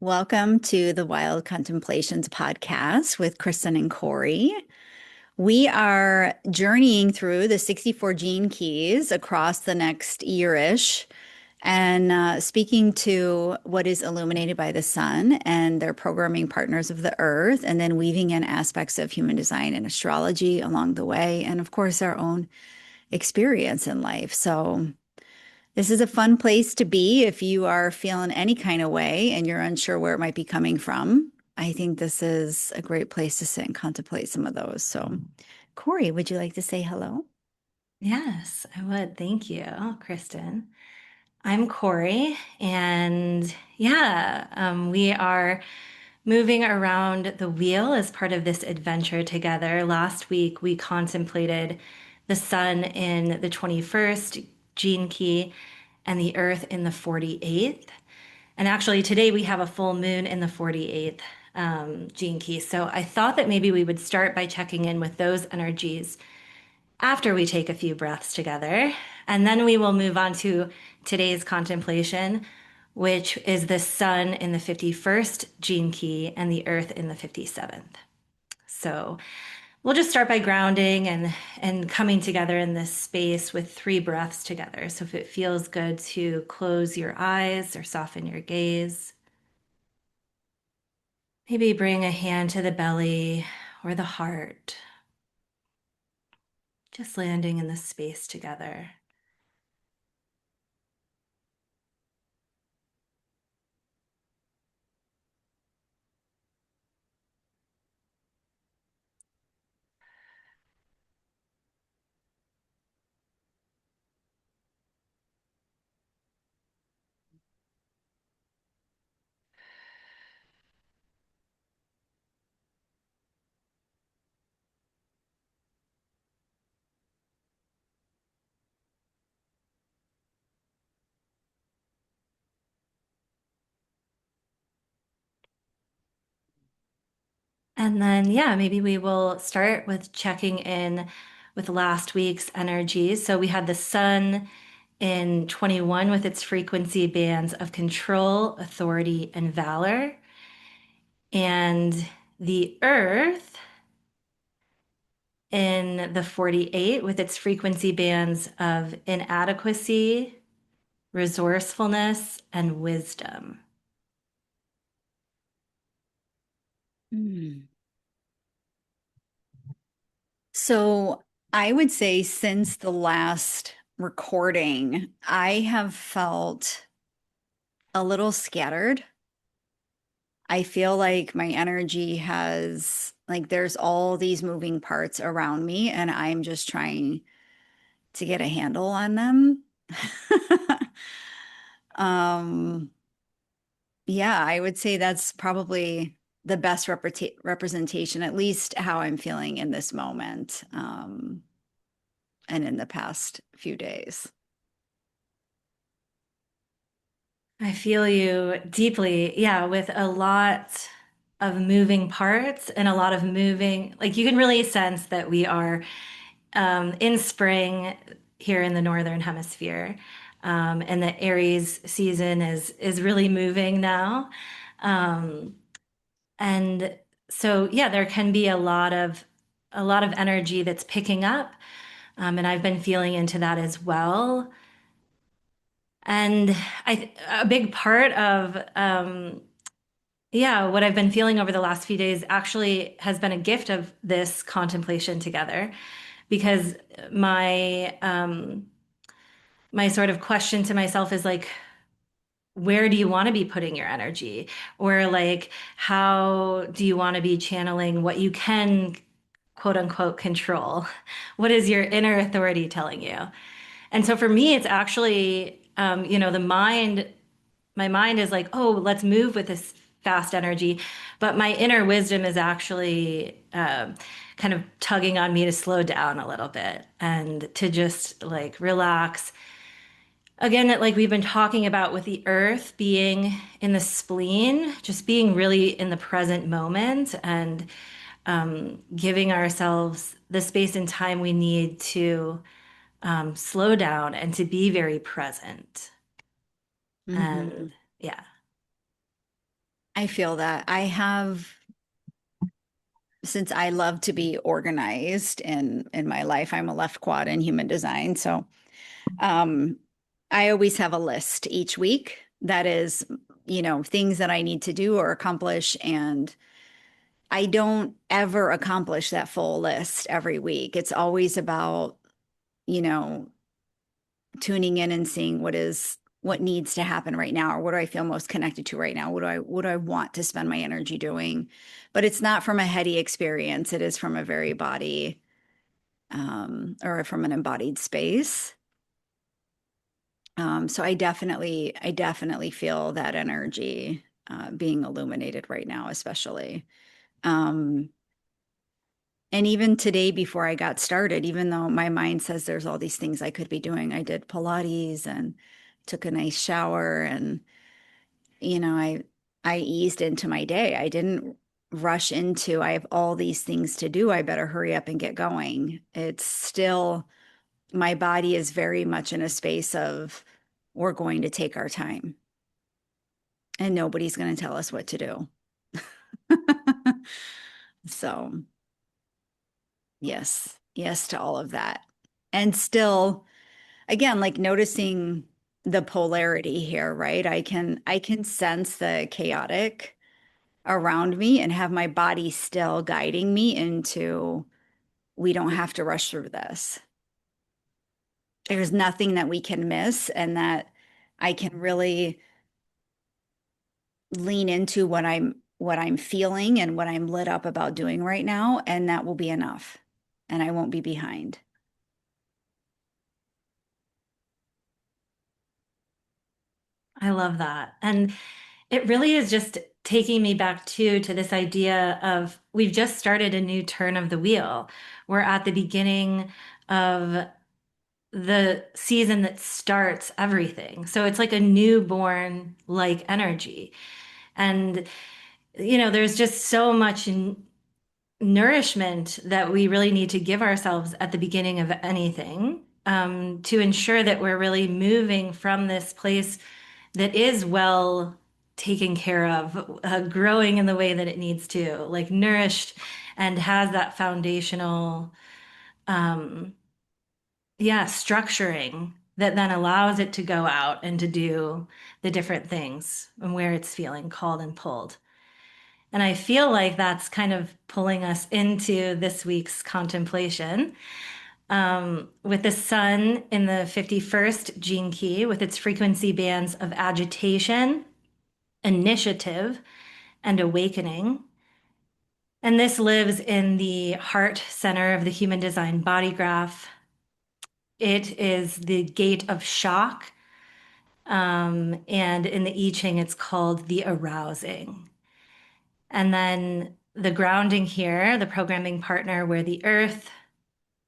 Welcome to the Wild Contemplations podcast with Kristin and Cori. We are journeying through the 64 gene keys across the next year-ish and speaking to what is illuminated by the sun and their programming partners of the earth, and then weaving in aspects of human design and astrology along the way, and of course, our own experience in life. So, this is a fun place to be if you are feeling any kind of way and you're unsure where it might be coming from. I think this is a great place to sit and contemplate some of those. So, Cori, would you like to say hello? Yes, I would. Thank you, Kristen. I'm Cori, and we are moving around the wheel as part of this adventure together. Last week, we contemplated the sun in the 21st gene key and the earth in the 48th. And actually, today we have a full moon in the 48th gene key. So I thought that maybe we would start by checking in with those energies after we take a few breaths together. And then we will move on to today's contemplation, which is the sun in the 51st gene key and the earth in the 57th. So we'll just start by grounding and coming together in this space with three breaths together. So if it feels good to close your eyes or soften your gaze, maybe bring a hand to the belly or the heart, just landing in this space together. And then, maybe we will start with checking in with last week's energies. So we had the sun in 21 with its frequency bands of control, authority, and valor. And the earth in the 48 with its frequency bands of inadequacy, resourcefulness, and wisdom. Hmm. So, I would say since the last recording, I have felt a little scattered. I feel like my energy has, like, there's all these moving parts around me, and I'm just trying to get a handle on them. Um, yeah, I would say that's probably the best representation, at least how I'm feeling in this moment, and in the past few days. I feel you deeply. Yeah, with a lot of moving parts and a lot of moving, like you can really sense that we are in spring here in the Northern Hemisphere. And the Aries season is really moving now. Um, and so there can be a lot of energy that's picking up. And I've been feeling into that as well. And a big part of what I've been feeling over the last few days actually has been a gift of this contemplation together, because my sort of question to myself is like, where do you want to be putting your energy? Or like, how do you want to be channeling what you can, quote unquote, control? What is your inner authority telling you? And so for me, it's actually, my mind is like, oh, let's move with this fast energy. But my inner wisdom is actually kind of tugging on me to slow down a little bit and to just like relax. Again, like we've been talking about with the earth being in the spleen, just being really in the present moment and giving ourselves the space and time we need to slow down and to be very present. Mhm. And yeah. I feel that. I have, since I love to be organized in my life, I'm a left quad in human design. So um, I always have a list each week that is, things that I need to do or accomplish. And I don't ever accomplish that full list every week. It's always about, you know, tuning in and seeing what needs to happen right now, or what do I feel most connected to right now? What do I want to spend my energy doing? But it's not from a heady experience. It is from a very body, or from an embodied space. So I definitely feel that energy being illuminated right now, especially. Um, and even today, before I got started, even though my mind says there's all these things I could be doing, I did Pilates and took a nice shower, and I eased into my day. I didn't rush into, I have all these things to do. I better hurry up and get going. It's still, my body is very much in a space of, we're going to take our time and nobody's going to tell us what to do. So, yes, yes to all of that. And still, again, like noticing the polarity here, right? I can sense the chaotic around me and have my body still guiding me into, we don't have to rush through this. There's nothing that we can miss, and that I can really lean into what I'm feeling and what I'm lit up about doing right now, and that will be enough. And I won't be behind. I love that. And it really is just taking me back to this idea of we've just started a new turn of the wheel. We're at the beginning of the season that starts everything. So it's like a newborn like energy. And there's just so much nourishment that we really need to give ourselves at the beginning of anything, to ensure that we're really moving from this place that is well taken care of, growing in the way that it needs to, like nourished and has that foundational, um, yeah, structuring that then allows it to go out and to do the different things and where it's feeling called and pulled. And I feel like that's kind of pulling us into this week's contemplation, with the sun in the 51st gene key with its frequency bands of agitation, initiative, and awakening. And this lives in the heart center of the human design body graph. It is the gate of shock. And in the I Ching, it's called the arousing. And then the grounding here, the programming partner where the earth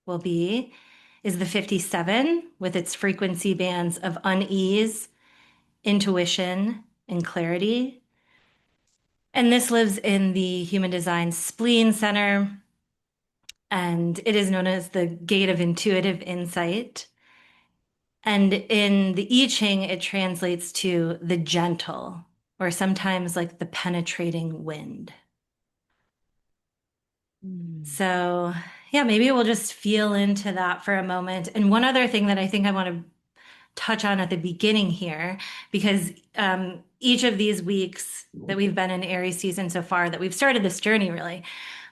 will be, is the 57 with its frequency bands of unease, intuition, and clarity. And this lives in the human design spleen center, and it is known as the gate of intuitive insight. And in the I Ching, it translates to the gentle, or sometimes like the penetrating wind. Mm. So, yeah, maybe we'll just feel into that for a moment. And one other thing that I think I want to touch on at the beginning here, because each of these weeks that we've been in Aries season so far, that we've started this journey really,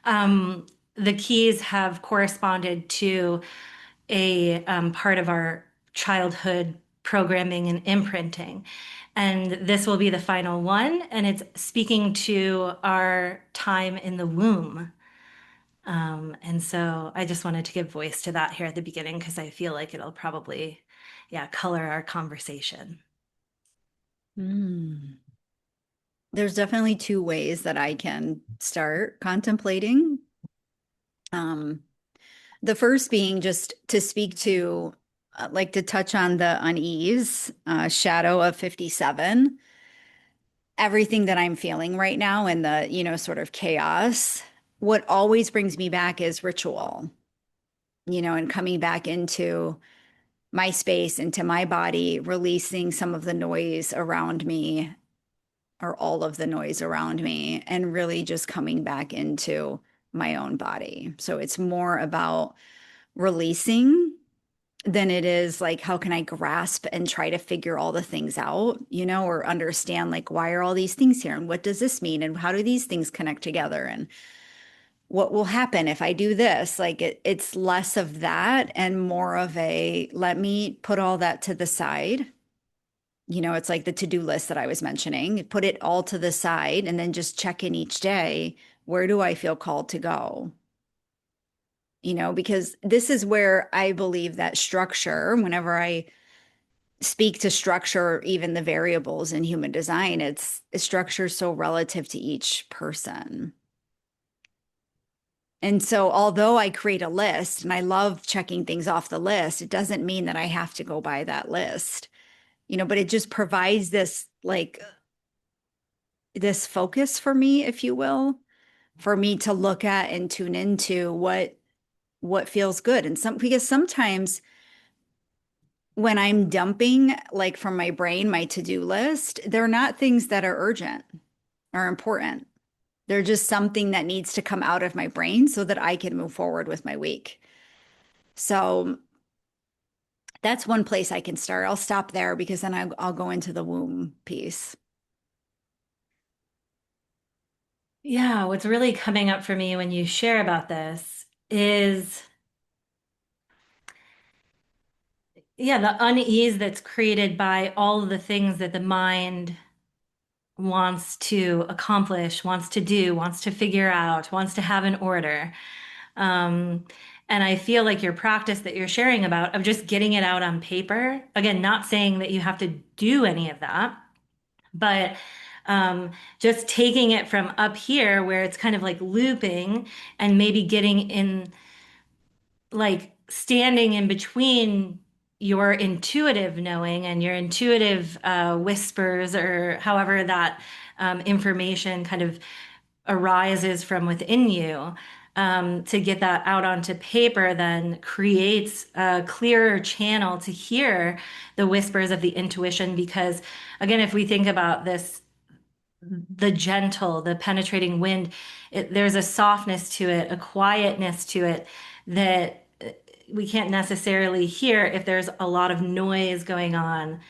um, the keys have corresponded to a part of our childhood programming and imprinting. And this will be the final one, and it's speaking to our time in the womb. And so I just wanted to give voice to that here at the beginning because I feel like it'll probably, yeah, color our conversation. Mm. There's definitely two ways that I can start contemplating. Um, the first being just to speak to, like to touch on the unease, shadow of 57, everything that I'm feeling right now and the, sort of chaos. What always brings me back is ritual, and coming back into my space, into my body, releasing some of the noise around me, or all of the noise around me and really just coming back into my own body. So it's more about releasing than it is like, how can I grasp and try to figure all the things out, or understand like, why are all these things here? And what does this mean? And how do these things connect together? And what will happen if I do this? Like it's less of that and more of a, let me put all that to the side. It's like the to-do list that I was mentioning. Put it all to the side and then just check in each day. Where do I feel called to go? Because this is where I believe that structure, whenever I speak to structure, even the variables in human design, it's structure so relative to each person. And so, although I create a list and I love checking things off the list, it doesn't mean that I have to go by that list, but it just provides this like this focus for me, if you will, for me to look at and tune into what feels good. And because sometimes when I'm dumping like from my brain, my to-do list, they're not things that are urgent or important. They're just something that needs to come out of my brain so that I can move forward with my week. So that's one place I can start. I'll stop there because then I'll go into the womb piece. Yeah, what's really coming up for me when you share about this is, yeah, the unease that's created by all of the things that the mind wants to accomplish, wants to do, wants to figure out, wants to have an order. Um, and I feel like your practice that you're sharing about of just getting it out on paper, again, not saying that you have to do any of that, but just taking it from up here where it's kind of like looping and maybe getting in, like standing in between your intuitive knowing and your intuitive whispers, or however that information kind of arises from within you. To get that out onto paper then creates a clearer channel to hear the whispers of the intuition. Because again, if we think about this, the gentle, the penetrating wind, there's a softness to it, a quietness to it that we can't necessarily hear if there's a lot of noise going on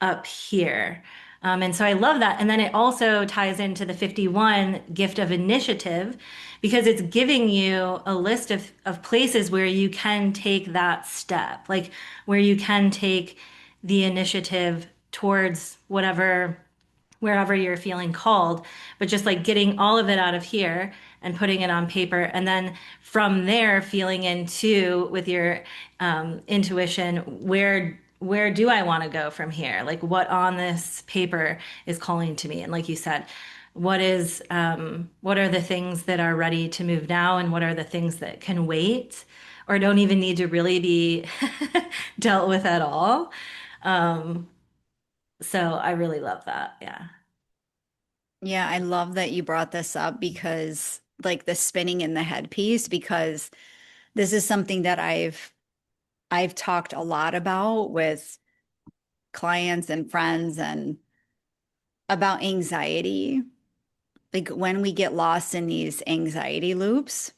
up here. And so I love that. And then it also ties into the 51 gift of initiative, because it's giving you a list of places where you can take that step, like where you can take the initiative towards whatever, wherever you're feeling called, but just like getting all of it out of here and putting it on paper. And then from there, feeling into with your intuition, where do I want to go from here? Like what on this paper is calling to me? And like you said, what are the things that are ready to move now, and what are the things that can wait or don't even need to really be dealt with at all? Um, so I really love that. Yeah. Yeah, I love that you brought this up because like the spinning in the head piece, because this is something that I've talked a lot about with clients and friends and about anxiety. Like when we get lost in these anxiety loops,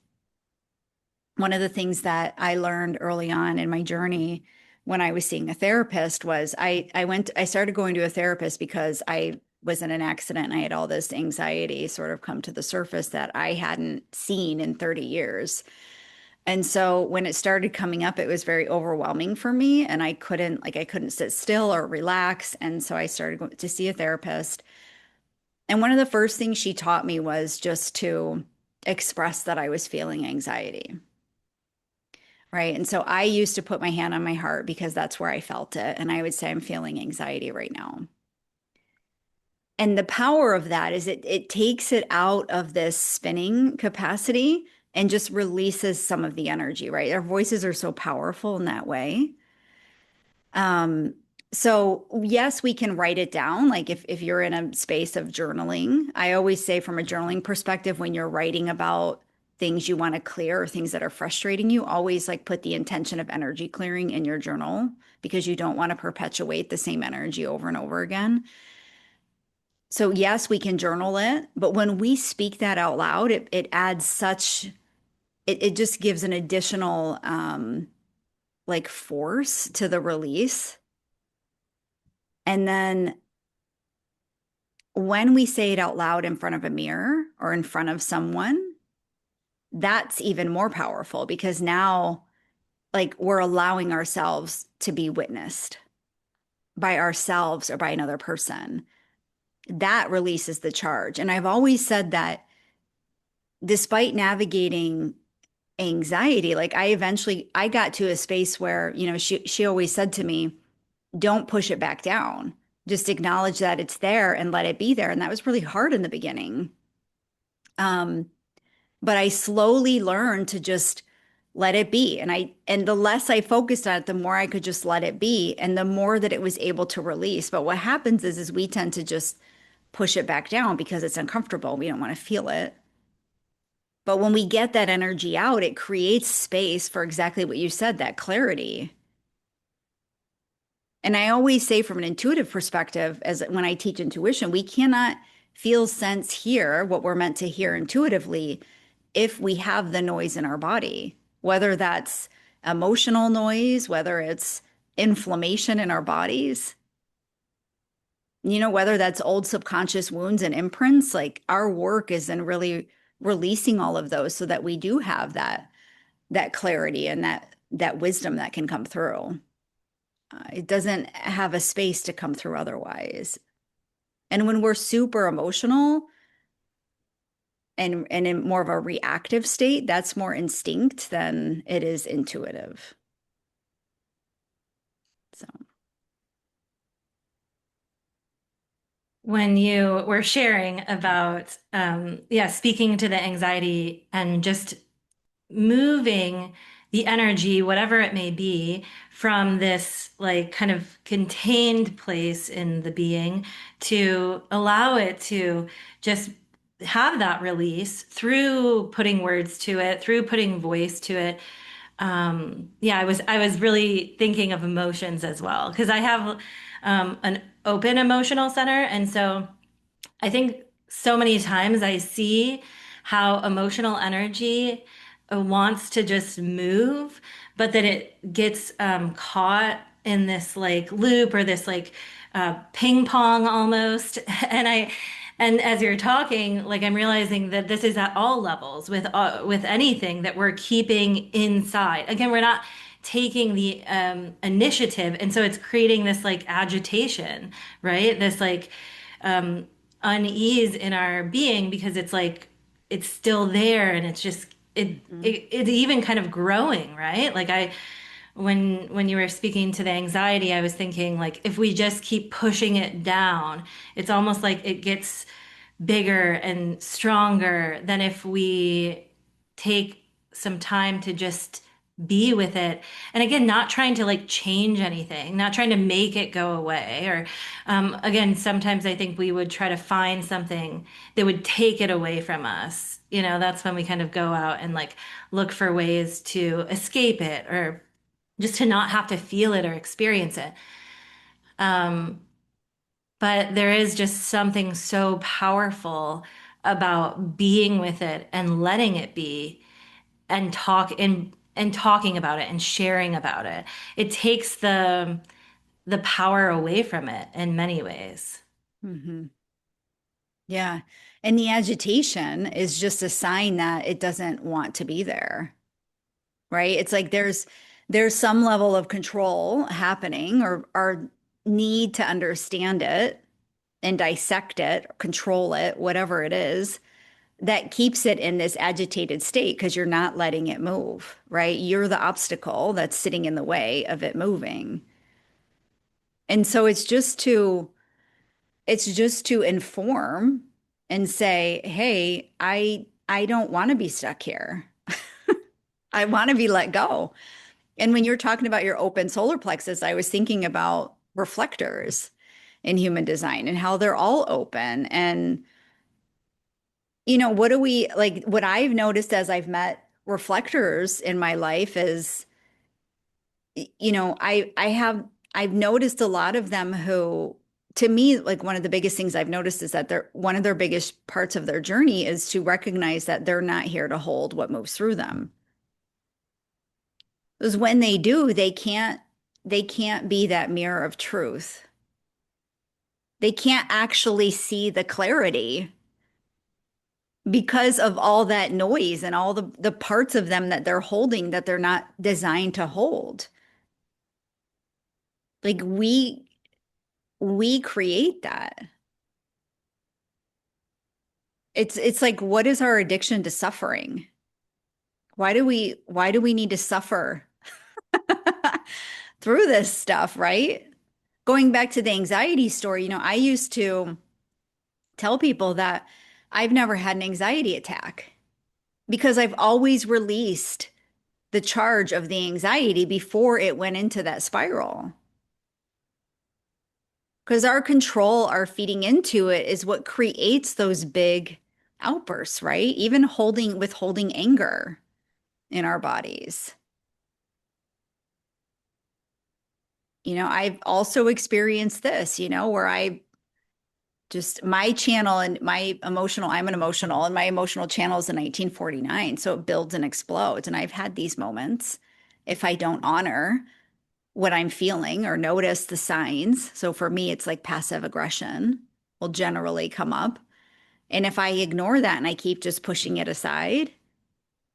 one of the things that I learned early on in my journey when I was seeing a therapist was I started going to a therapist because I was in an accident and I had all this anxiety sort of come to the surface that I hadn't seen in 30 years. And so when it started coming up, it was very overwhelming for me and I couldn't sit still or relax. And so I started going to see a therapist. And one of the first things she taught me was just to express that I was feeling anxiety. Right. And so I used to put my hand on my heart because that's where I felt it. And I would say, I'm feeling anxiety right now. And the power of that is it takes it out of this spinning capacity and just releases some of the energy, right? Our voices are so powerful in that way. Um, so yes, we can write it down. Like if you're in a space of journaling, I always say from a journaling perspective, when you're writing about things you want to clear or things that are frustrating you, always like put the intention of energy clearing in your journal because you don't want to perpetuate the same energy over and over again. So yes, we can journal it, but when we speak that out loud, it adds such, it just gives an additional like force to the release. And then when we say it out loud in front of a mirror or in front of someone, that's even more powerful because now like we're allowing ourselves to be witnessed by ourselves or by another person. That releases the charge. And I've always said that despite navigating anxiety, like I got to a space where, she always said to me, don't push it back down. Just acknowledge that it's there and let it be there. And that was really hard in the beginning. Um, but I slowly learned to just let it be. And the less I focused on it, the more I could just let it be and the more that it was able to release. But what happens is we tend to just push it back down because it's uncomfortable. We don't want to feel it. But when we get that energy out, it creates space for exactly what you said, that clarity. And I always say from an intuitive perspective, as when I teach intuition, we cannot feel, sense, hear what we're meant to hear intuitively if we have the noise in our body, whether that's emotional noise, whether it's inflammation in our bodies, whether that's old subconscious wounds and imprints, like our work is in really releasing all of those so that we do have that clarity and that wisdom that can come through. It doesn't have a space to come through otherwise. And when we're super emotional and in more of a reactive state, that's more instinct than it is intuitive. So, When you were sharing about, yeah, speaking to the anxiety and just moving the energy, whatever it may be, from this like kind of contained place in the being to allow it to just have that release through putting words to it, through putting voice to it. Yeah, I was really thinking of emotions as well because I have an open emotional center, and so I think so many times I see how emotional energy wants to just move, but that it gets caught in this like loop or this like ping pong almost. And as you're talking, like I'm realizing that this is at all levels with anything that we're keeping inside. Again, we're not taking the initiative, and so it's creating this like agitation, right? This like um, unease in our being because it's like it's still there and it's just mhm, it's even kind of growing, right? Like I when you were speaking to the anxiety, I was thinking like if we just keep pushing it down, it's almost like it gets bigger and stronger than if we take some time to just be with it. And again, not trying to like change anything, not trying to make it go away. Or again, sometimes I think we would try to find something that would take it away from us. That's when we kind of go out and like look for ways to escape it or just to not have to feel it or experience it. Um, but there is just something so powerful about being with it and letting it be and talking about it and sharing about it. It takes the power away from it in many ways. mhm. Yeah. And the agitation is just a sign that it doesn't want to be there, right? It's like there's some level of control happening or need to understand it and dissect it, control it, whatever it is, that keeps it in this agitated state because you're not letting it move, right? You're the obstacle that's sitting in the way of it moving. And so it's just to inform and say, "Hey, I don't want to be stuck here. I want to be let go." And when you're talking about your open solar plexus, I was thinking about reflectors in human design and how they're all open. And what do we like? What I've noticed as I've met reflectors in my life is, I've noticed a lot of them who to me, like one of the biggest things I've noticed is that they're one of their biggest parts of their journey is to recognize that they're not here to hold what moves through them. Because when they do, they can't be that mirror of truth. They can't actually see the clarity because of all that noise and all the parts of them that they're holding that they're not designed to hold. Like we create that. It's like, what is our addiction to suffering? Why do we need to suffer through this stuff, right? Going back to the anxiety story, I used to tell people that I've never had an anxiety attack because I've always released the charge of the anxiety before it went into that spiral. Because our control, our feeding into it is what creates those big outbursts, right? Even withholding anger in our bodies. I've also experienced this, where my channel and I'm an emotional, and my emotional channel is in 1949. So it builds and explodes. And I've had these moments if I don't honor what I'm feeling or notice the signs. So for me, it's like passive aggression will generally come up. And if I ignore that and I keep just pushing it aside,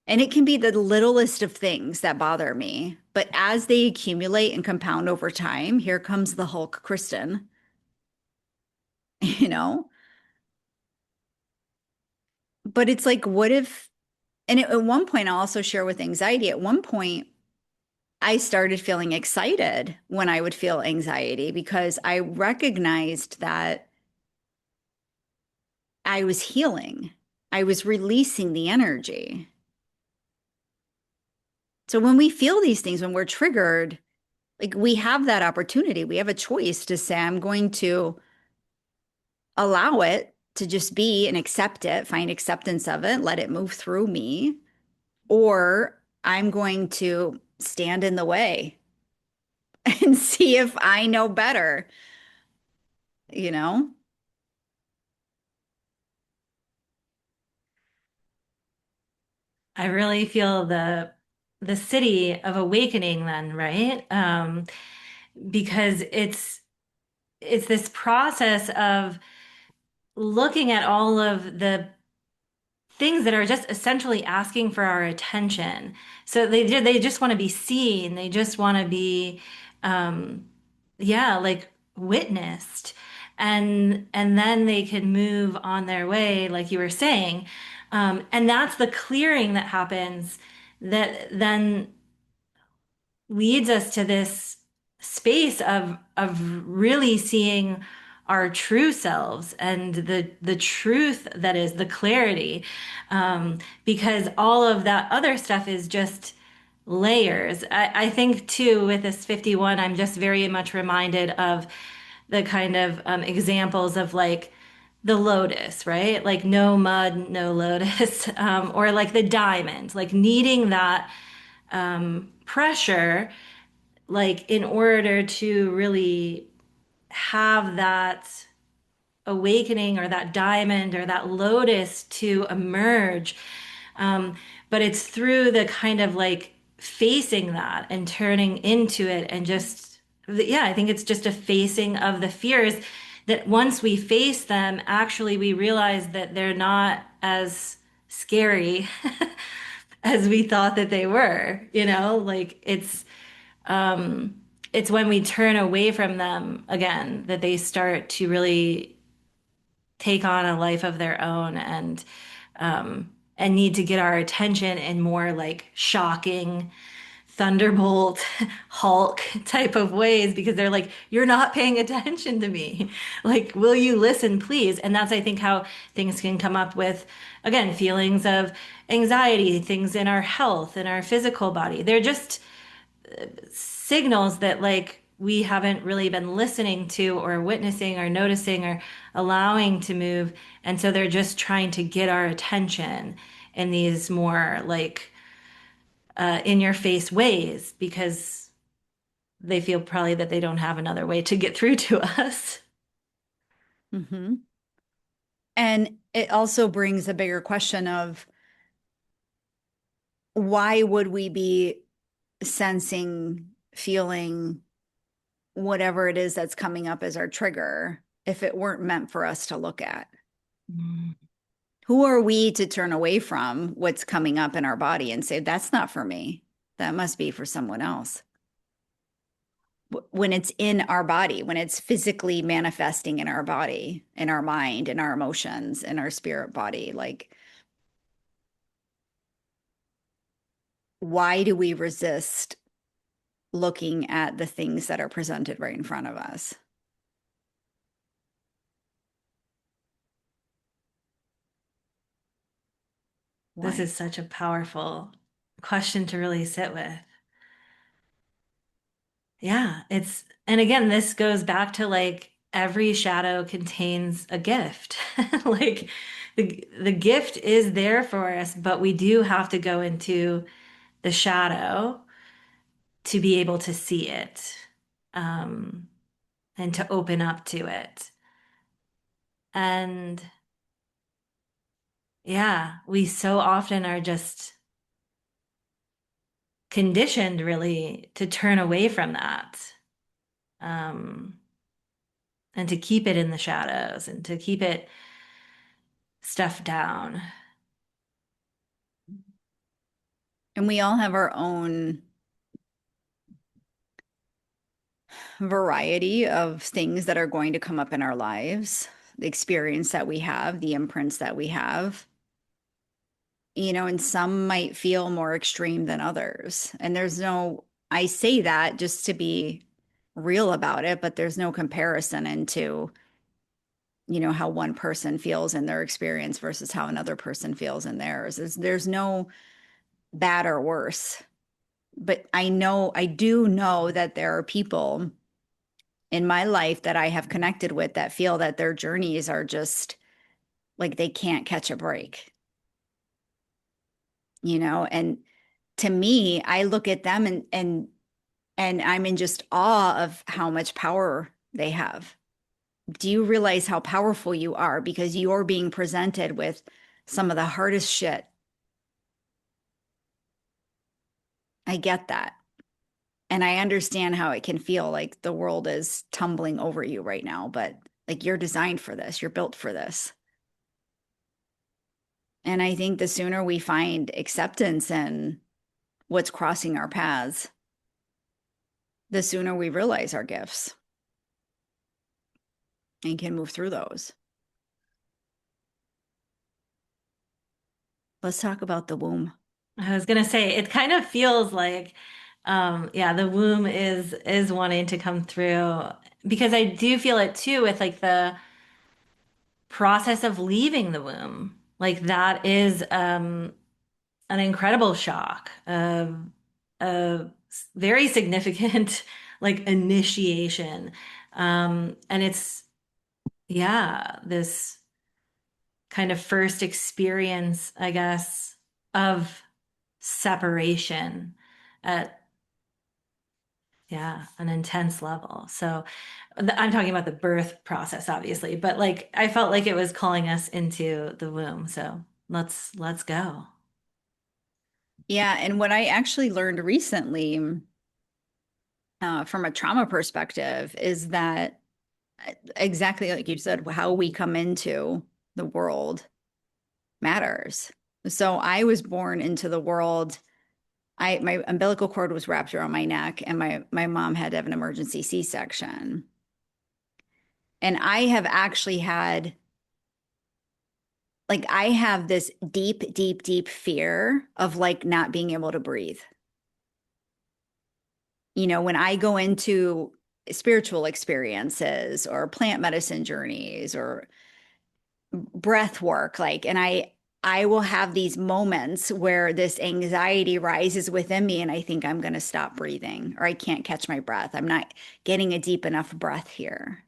and it can be the littlest of things that bother me, but as they accumulate and compound over time, here comes the Hulk Kristin, you know? But it's like, what if, and at one point, I'll also share with anxiety. At one point, I started feeling excited when I would feel anxiety because I recognized that I was healing. I was releasing the energy. So when we feel these things, when we're triggered, like we have that opportunity, we have a choice to say, I'm going to allow it to just be and accept it, find acceptance of it, let it move through me, or I'm going to stand in the way and see if I know better, you know? I really feel the city of awakening then, right? Because it's this process of looking at all of the things that are just essentially asking for our attention. So they just want to be seen. They just want to be, um, yeah, like witnessed, and then they can move on their way, like you were saying, and that's the clearing that happens that then leads us to this space of really seeing our true selves and the truth that is the clarity, because all of that other stuff is just layers. I think too with this 51 I'm just very much reminded of the kind of examples of like the lotus, right? Like no mud, no lotus, or like the diamond, like needing that pressure, like in order to really have that awakening or that diamond or that lotus to emerge. Um, but it's through the kind of like facing that and turning into it and just, yeah, I think it's just a facing of the fears that once we face them, actually we realize that they're not as scary as we thought that they were, like it's when we turn away from them again that they start to really take on a life of their own and need to get our attention in more like shocking thunderbolt hulk type of ways because they're like you're not paying attention to me, like will you listen please. And that's I think how things can come up with again feelings of anxiety, things in our health, in our physical body. They're just signals that like we haven't really been listening to or witnessing or noticing or allowing to move. And so they're just trying to get our attention in these more like in your face ways because they feel probably that they don't have another way to get through to us. Hmm. And it also brings a bigger question of why would we be sensing, feeling whatever it is that's coming up as our trigger if it weren't meant for us to look at? Mm. Who are we to turn away from what's coming up in our body and say, that's not for me? That must be for someone else. When it's in our body, when it's physically manifesting in our body, in our mind, in our emotions, in our spirit body, like, why do we resist looking at the things that are presented right in front of us? This Why? is such a powerful question to really sit with. Yeah, and again, this goes back to like every shadow contains a gift. Like the gift is there for us, but we do have to go into the shadow to be able to see it, um, and to open up to it. And yeah, we so often are just conditioned really to turn away from that. Um, and to keep it in the shadows and to keep it stuffed down. And we all have our own variety of things that are going to come up in our lives, the experience that we have, the imprints that we have, and some might feel more extreme than others. And I say that just to be real about it, but there's no comparison into, how one person feels in their experience versus how another person feels in theirs. There's no bad or worse. But I do know that there are people in my life that I have connected with that feel that their journeys are just like they can't catch a break, and to me, I look at them and I'm in just awe of how much power they have. Do you realize how powerful you are because you're being presented with some of the hardest shit? I get that. And I understand how it can feel like the world is tumbling over you right now, but like you're designed for this, you're built for this. And I think the sooner we find acceptance in what's crossing our paths, the sooner we realize our gifts and can move through those. Let's talk about the womb. I was gonna say it kind of feels like yeah, the womb is wanting to come through because I do feel it too with like the process of leaving the womb. Like that is an incredible shock, a very significant like initiation. And it's yeah, this kind of first experience, I guess, of separation at yeah, an intense level. So I'm talking about the birth process, obviously, but like I felt like it was calling us into the womb. So let's go. Yeah. And what I actually learned recently from a trauma perspective is that exactly like you said, how we come into the world matters. So I was born into the world. My umbilical cord was wrapped around my neck, and my mom had to have an emergency C-section. And I have actually had like I have this deep, deep, deep fear of like not being able to breathe. When I go into spiritual experiences or plant medicine journeys or breath work, like, and I will have these moments where this anxiety rises within me and I think I'm going to stop breathing or I can't catch my breath. I'm not getting a deep enough breath here.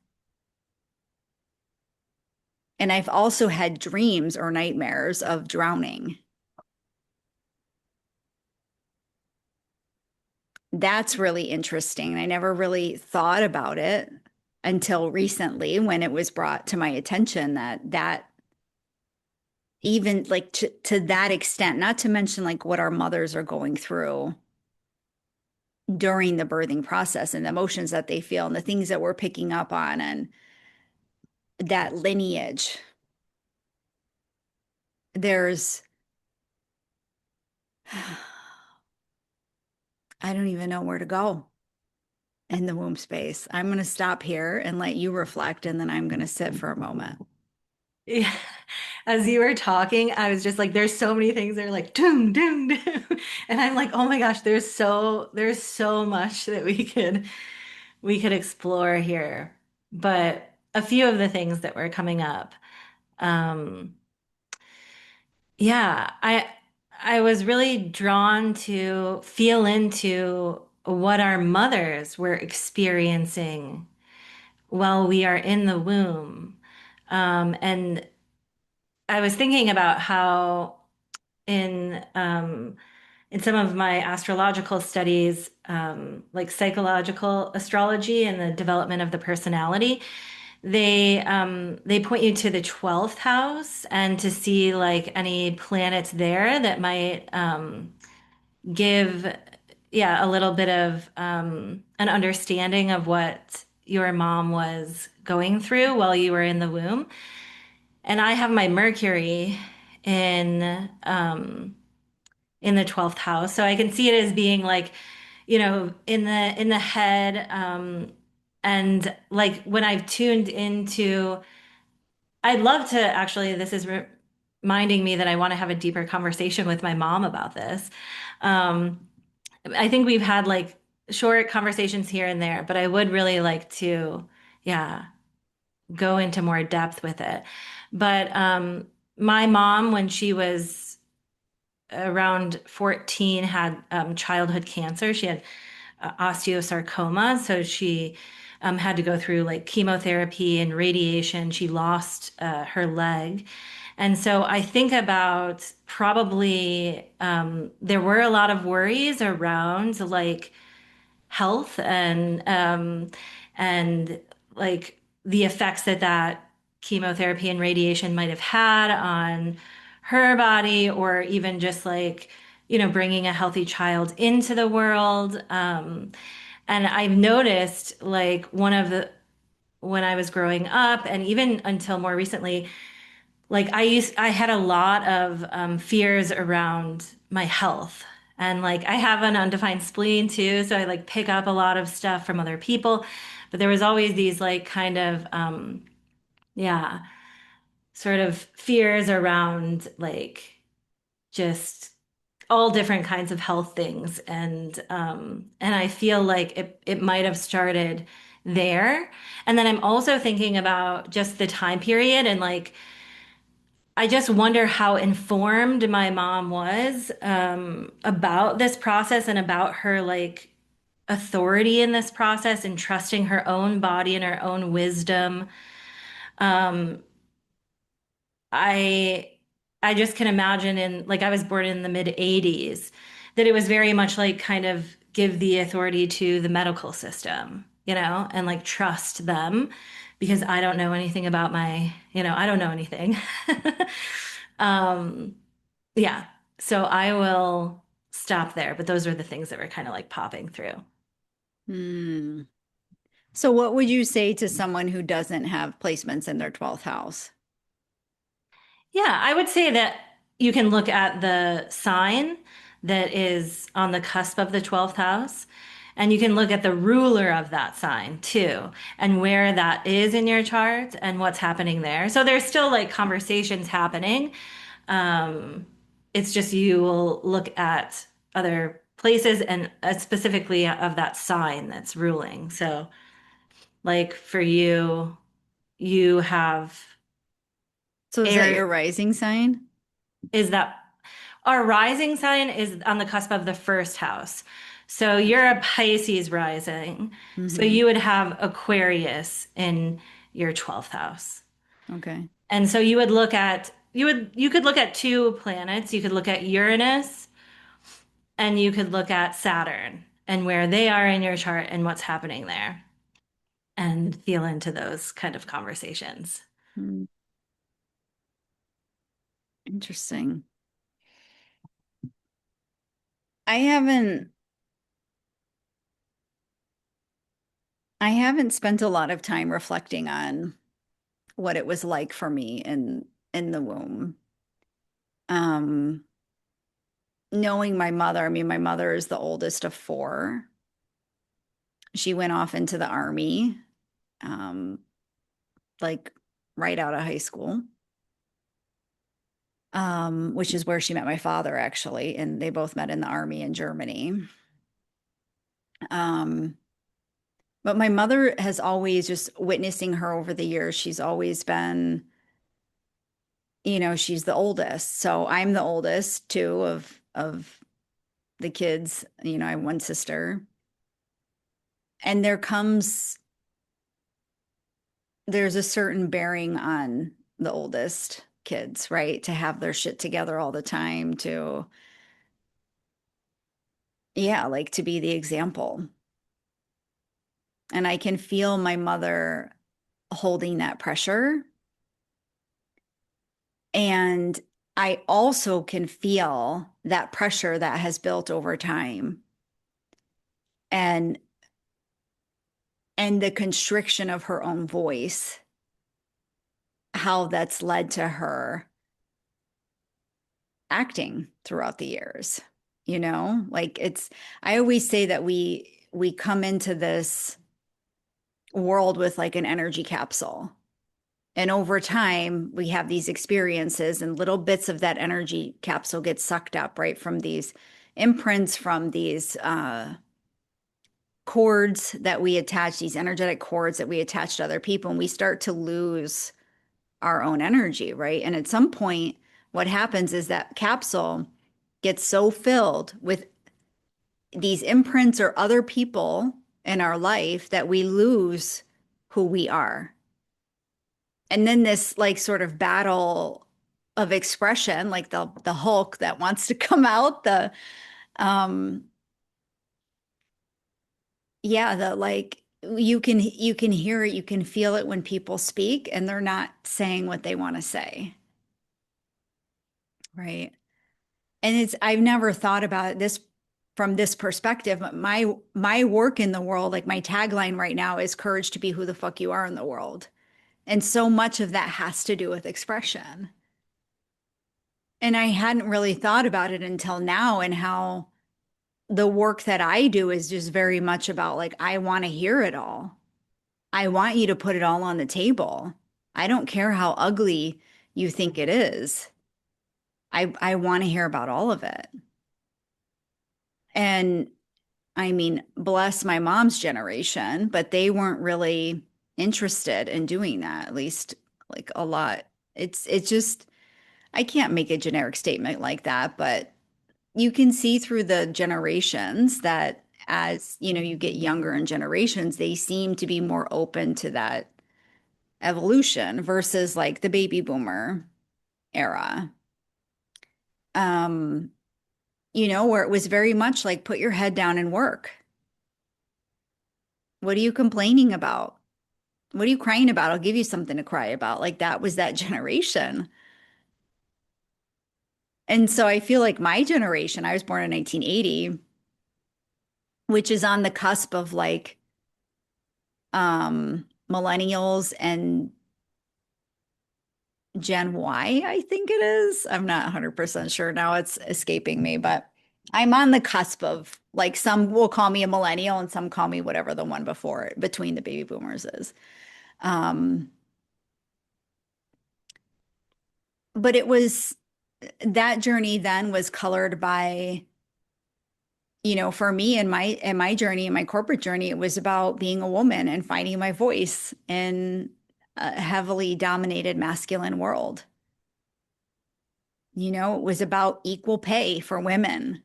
And I've also had dreams or nightmares of drowning. That's really interesting. I never really thought about it. until recently when it was brought to my attention that even like to that extent, not to mention like what our mothers are going through during the birthing process and the emotions that they feel and the things that we're picking up on and that lineage. There's, I don't even know where to go in the womb space. I'm going to stop here and let you reflect, and then I'm going to sit for a moment. Yeah. As you were talking, I was just like, there's so many things that are like doom, doom, doom. And I'm like, oh my gosh, there's so much that we could explore here. But a few of the things that were coming up. Um, yeah, I was really drawn to feel into what our mothers were experiencing while we are in the womb. And I was thinking about how in some of my astrological studies, like psychological astrology and the development of the personality, they point you to the 12th house and to see like any planets there that might give, yeah, a little bit of an understanding of what your mom was going through while you were in the womb. And I have my Mercury in in the 12th house. So I can see it as being like, in the head. And like when I've tuned into, I'd love to actually, this is reminding me that I want to have a deeper conversation with my mom about this. Um, I think we've had like short conversations here and there, but I would really like to, yeah, go into more depth with it. But my mom, when she was around 14, had childhood cancer. She had osteosarcoma. So she had to go through like chemotherapy and radiation. She lost her leg. And so I think about probably there were a lot of worries around like health and like the effects that that chemotherapy and radiation might have had on her body, or even just like bringing a healthy child into the world. And I've noticed like one of the when I was growing up, and even until more recently, like I had a lot of fears around my health. And like I have an undefined spleen too, so I like pick up a lot of stuff from other people. But there was always these like kind of yeah, sort of fears around like just all different kinds of health things. And I feel like it might have started there. And then I'm also thinking about just the time period, and like I just wonder how informed my mom was about this process and about her like authority in this process and trusting her own body and her own wisdom. Um, I I just can imagine, in like I was born in the mid 80s, that it was very much like kind of give the authority to the medical system, and like trust them because I don't know anything about I don't know anything. Um, yeah. So I will stop there, but those are the things that were kind of like popping through. Hmm. So, what would you say to someone who doesn't have placements in their 12th house? Yeah, I would say that you can look at the sign that is on the cusp of the 12th house, and you can look at the ruler of that sign too, and where that is in your chart and what's happening there. So there's still like conversations happening. Um, it's just you will look at other places and specifically of that sign that's ruling. So, like for you, you have So, is that air. your rising sign? Is that our rising sign is on the cusp of the first house. So you're a Pisces rising. So Mm-hmm. you would have Aquarius in your 12th house. Okay. And so you could look at two planets. You could look at Uranus and you could look at Saturn and where they are in your chart and what's happening there. and feel into those kind of conversations. Hmm. Interesting. I haven't I haven't spent a lot of time reflecting on what it was like for me in the womb. Um, Knowing my mother, I mean, my mother is the oldest of four. She went off into the army, um, like right out of high school, which is where she met my father, actually, and they both met in the army in Germany. Um, but my mother has always just witnessing her over the years, she's always been, she's the oldest. So I'm the oldest too of the kids. I have one sister. And there's a certain bearing on the oldest kids, right? To have their shit together all the time, yeah, like to be the example. And I can feel my mother holding that pressure. And I also can feel that pressure that has built over time and the constriction of her own voice, how that's led to her acting throughout the years. Like I always say that we come into this world with like an energy capsule. And over time, we have these experiences, and little bits of that energy capsule get sucked up, right? From these imprints, from these cords that we attach, these energetic cords that we attach to other people, and we start to lose our own energy, right? And at some point, what happens is that capsule gets so filled with these imprints or other people in our life that we lose who we are. And then this like sort of battle of expression, like the Hulk that wants to come out, the um yeah, the like you can hear it, you can feel it when people speak and they're not saying what they want to say, right? And I've never thought about this from this perspective, but my work in the world, like my tagline right now is courage to be who the fuck you are in the world. And so much of that has to do with expression. And I hadn't really thought about it until now, and how the work that I do is just very much about like, I want to hear it all. I want you to put it all on the table. I don't care how ugly you think it is. I want to hear about all of it. And I mean, bless my mom's generation, but they weren't really interested in doing that, at least like a lot. It's just I can't make a generic statement like that, but you can see through the generations that as, you get younger in generations, they seem to be more open to that evolution versus like the baby boomer era. Um, where it was very much like put your head down and work. What are you complaining about? What are you crying about? I'll give you something to cry about. Like that was that generation. And so I feel like my generation, I was born in 1980, which is on the cusp of like millennials and Gen Y, I think it is. I'm not 100% sure now. It's escaping me, but I'm on the cusp of like some will call me a millennial and some call me whatever the one before it between the baby boomers is. Um, but it was that journey then was colored by, for me and my journey and my corporate journey, it was about being a woman and finding my voice in a heavily dominated masculine world. It was about equal pay for women.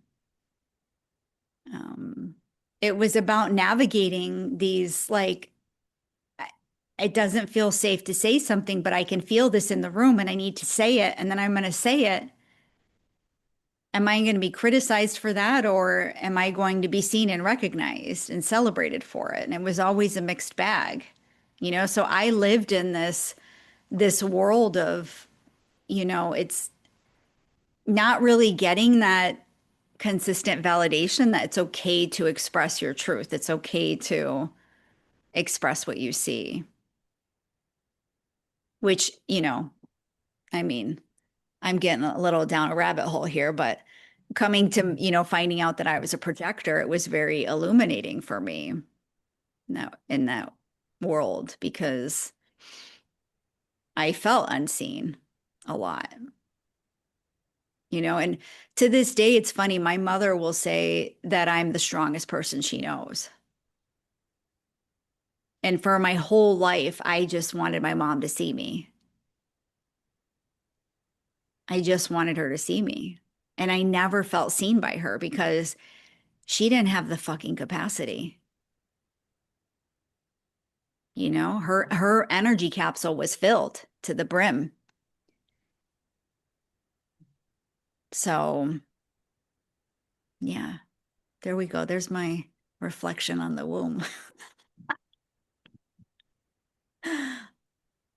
Um, it was about navigating these, like, it doesn't feel safe to say something, but I can feel this in the room and I need to say it. And then I'm going to say it. Am I going to be criticized for that, or am I going to be seen and recognized and celebrated for it? And it was always a mixed bag. So I lived in this world of, it's not really getting that consistent validation that it's okay to express your truth. It's okay to express what you see, which, I mean, I'm getting a little down a rabbit hole here, but coming to, finding out that I was a projector, it was very illuminating for me now in that world because I felt unseen a lot, and to this day, it's funny. My mother will say that I'm the strongest person she knows. And for my whole life, I just wanted my mom to see me. I just wanted her to see me. And I never felt seen by her because she didn't have the fucking capacity. Her energy capsule was filled to the brim. So, yeah, there we go. There's my reflection on the womb.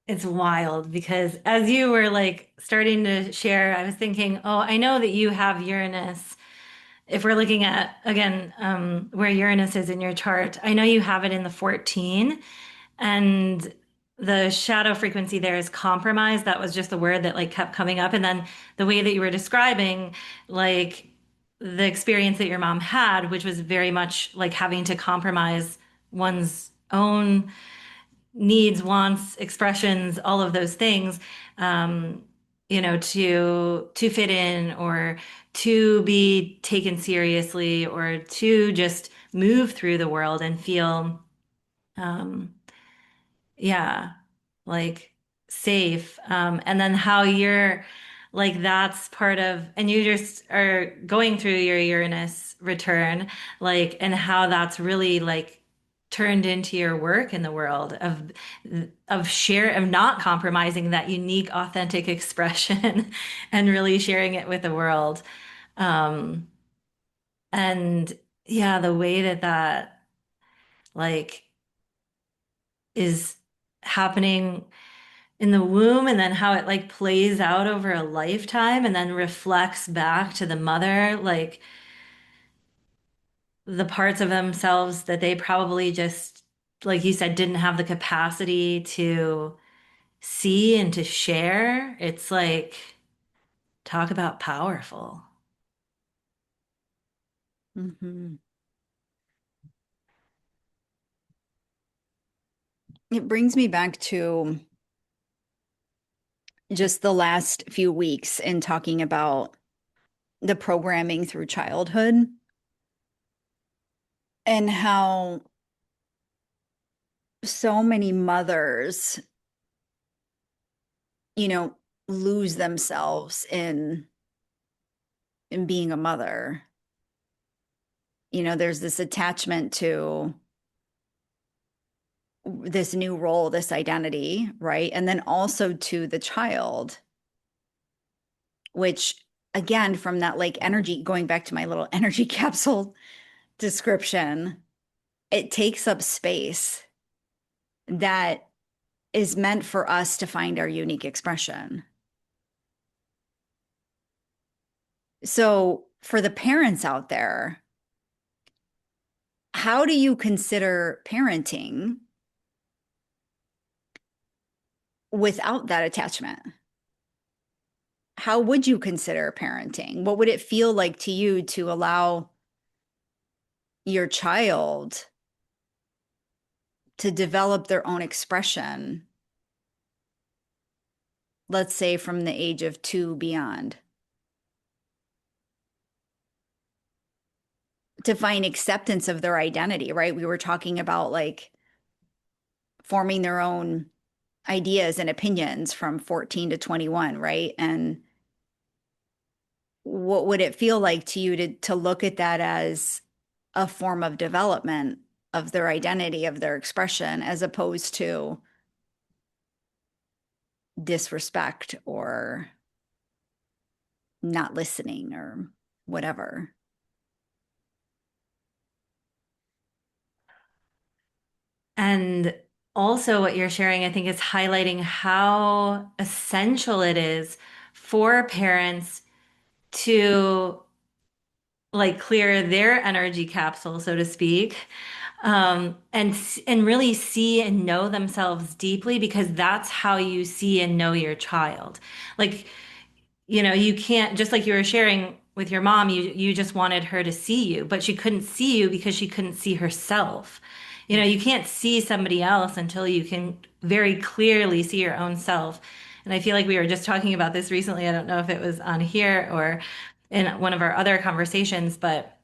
It's wild because as you were like starting to share, I was thinking, oh, I know that you have Uranus. If we're looking at again where Uranus is in your chart, I know you have it in the 14, and the shadow frequency there is compromise. That was just the word that like kept coming up. And then the way that you were describing, like the experience that your mom had, which was very much like having to compromise one's own needs, wants, expressions, all of those things, um, to fit in or to be taken seriously or to just move through the world and feel, um, yeah, like safe. And then how you're like that's part of, and you just are going through your Uranus return, like, and how that's really like turned into your work in the world of not compromising that unique, authentic expression and really sharing it with the world. Um, and yeah, the way that that like is happening in the womb and then how it like plays out over a lifetime and then reflects back to the mother, like the parts of themselves that they probably just, like you said, didn't have the capacity to see and to share. It's like, talk about powerful. Mhm. It brings me back to just the last few weeks in talking about the programming through childhood and how so many mothers, you know, lose themselves in being a mother. There's this attachment to this new role, this identity, right? And then also to the child, which again, from that like energy, going back to my little energy capsule description, it takes up space that is meant for us to find our unique expression. So, for the parents out there, how do you consider parenting without that attachment? How would you consider parenting? What would it feel like to you to allow your child to develop their own expression, let's say from the age of 2 beyond, to find acceptance of their identity, right? We were talking about like forming their own ideas and opinions from 14 to 21, right? And what would it feel like to you to look at that as a form of development of their identity, of their expression, as opposed to disrespect or not listening or whatever? And also what you're sharing, I think, is highlighting how essential it is for parents to like clear their energy capsule, so to speak, and really see and know themselves deeply because that's how you see and know your child. Like, you know, you can't, just like you were sharing with your mom, you just wanted her to see you, but she couldn't see you because she couldn't see herself. You know, you can't see somebody else until you can very clearly see your own self. And I feel like we were just talking about this recently. I don't know if it was on here or in one of our other conversations, but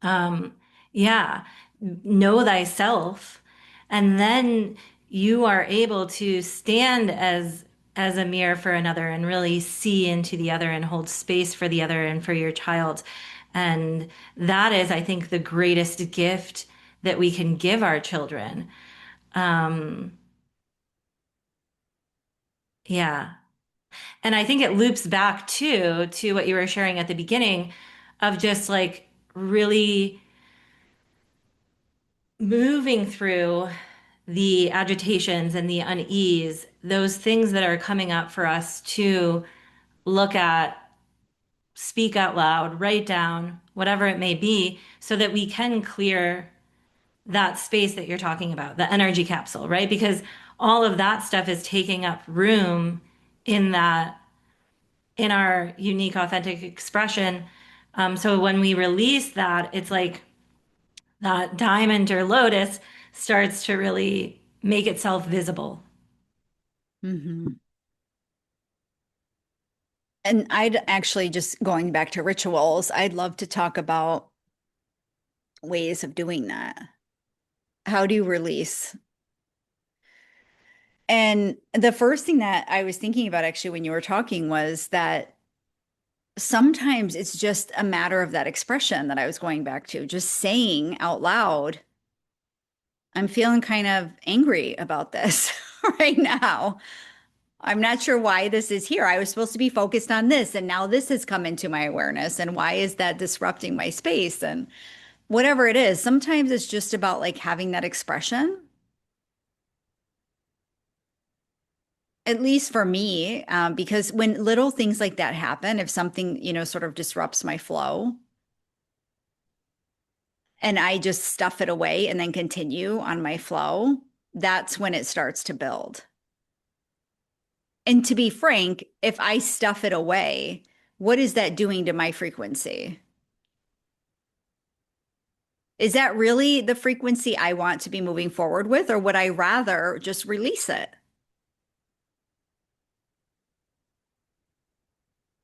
um, yeah, know thyself, and then you are able to stand as a mirror for another and really see into the other and hold space for the other and for your child. And that is, I think, the greatest gift that we can give our children. Um, yeah. And I think it loops back too to what you were sharing at the beginning of just like really moving through the agitations and the unease, those things that are coming up for us to look at, speak out loud, write down, whatever it may be, so that we can clear that space that you're talking about, the energy capsule, right? Because all of that stuff is taking up room in that, in our unique, authentic expression. So when we release that, it's like that diamond or lotus starts to really make itself visible. Hmm. And I'd actually just going back to rituals, I'd love to talk about ways of doing that. How do you release? And the first thing that I was thinking about actually when you were talking was that sometimes it's just a matter of that expression that I was going back to, just saying out loud, I'm feeling kind of angry about this right now. I'm not sure why this is here. I was supposed to be focused on this, and now this has come into my awareness. And why is that disrupting my space? And whatever it is, sometimes it's just about like having that expression. At least for me, because when little things like that happen, if something, sort of disrupts my flow and I just stuff it away and then continue on my flow, that's when it starts to build. And to be frank, if I stuff it away, what is that doing to my frequency? Is that really the frequency I want to be moving forward with, or would I rather just release it?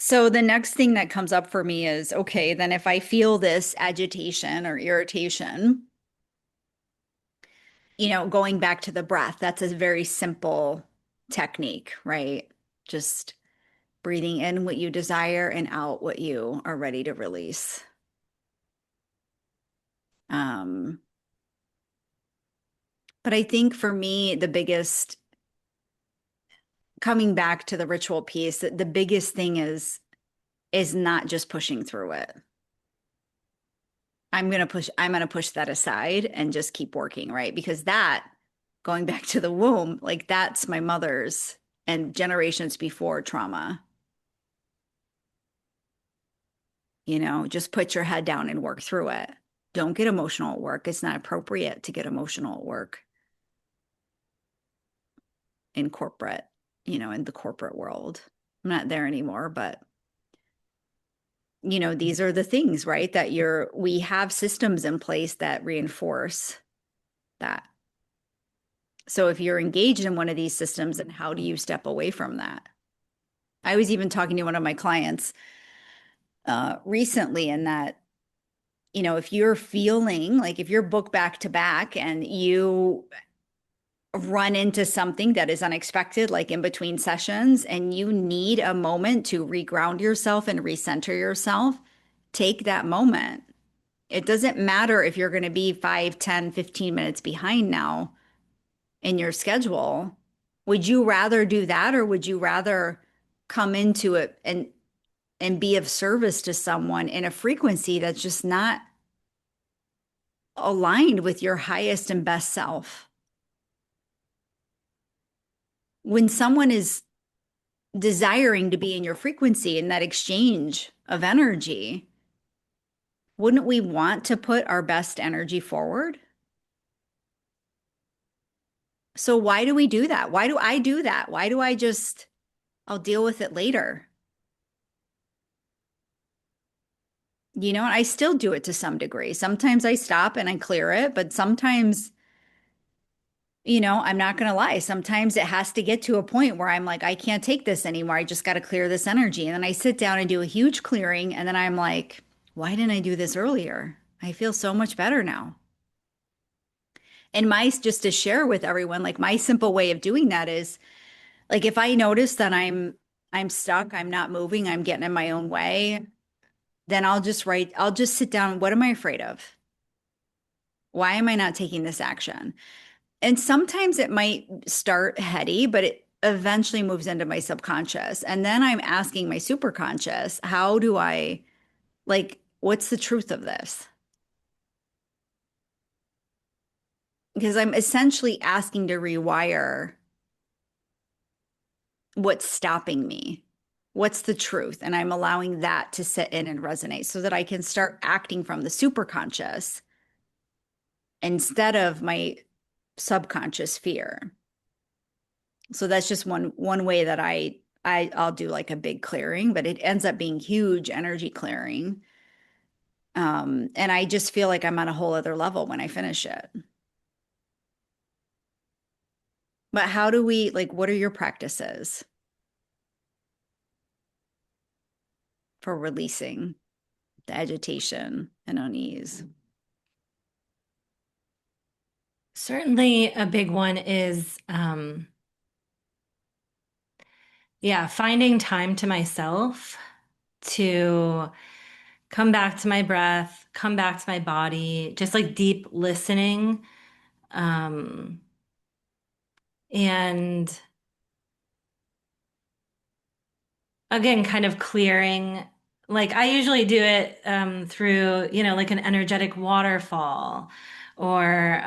So the next thing that comes up for me is, okay, then if I feel this agitation or irritation, going back to the breath, that's a very simple technique, right? Just breathing in what you desire and out what you are ready to release. Um, but I think for me, the biggest, coming back to the ritual piece, the biggest thing is not just pushing through it. I'm going to push that aside and just keep working, right? Because that, going back to the womb, like that's my mother's and generations before trauma. Just put your head down and work through it. Don't get emotional at work. It's not appropriate to get emotional at work in corporate, in the corporate world. I'm not there anymore, but these are the things, right? We have systems in place that reinforce that. So if you're engaged in one of these systems, then how do you step away from that? I was even talking to one of my clients recently, in that, if you're feeling like if you're booked back to back and you run into something that is unexpected, like in between sessions, and you need a moment to reground yourself and recenter yourself, take that moment. It doesn't matter if you're going to be 5, 10, 15 minutes behind now in your schedule. Would you rather do that, or would you rather come into it and be of service to someone in a frequency that's just not aligned with your highest and best self? when someone is desiring to be in your frequency in that exchange of energy, wouldn't we want to put our best energy forward? So why do we do that? Why do I do that? Why do I just, I'll deal with it later? You know, and I still do it to some degree. Sometimes I stop and I clear it, but sometimes, I'm not going to lie. Sometimes it has to get to a point where I'm like, I can't take this anymore. I just got to clear this energy. And then I sit down and do a huge clearing. And then I'm like, why didn't I do this earlier? I feel so much better now. And just to share with everyone, like my simple way of doing that is like if I notice that I'm stuck, I'm not moving, I'm getting in my own way, then I'll just sit down. What am I afraid of? Why am I not taking this action? And sometimes it might start heady, but it eventually moves into my subconscious. And then I'm asking my superconscious, how do I, like, what's the truth of this? Because I'm essentially asking to rewire what's stopping me. What's the truth? And I'm allowing that to sit in and resonate so that I can start acting from the superconscious instead of my subconscious fear. So that's just one way that I'll do like a big clearing, but it ends up being huge energy clearing. And I just feel like I'm on a whole other level when I finish it. But how do we like what are your practices for releasing the agitation and unease? Certainly, a big one is, yeah, finding time to myself to come back to my breath, come back to my body, just like deep listening. Um, and again, kind of clearing. Like I usually do it through, like an energetic waterfall or,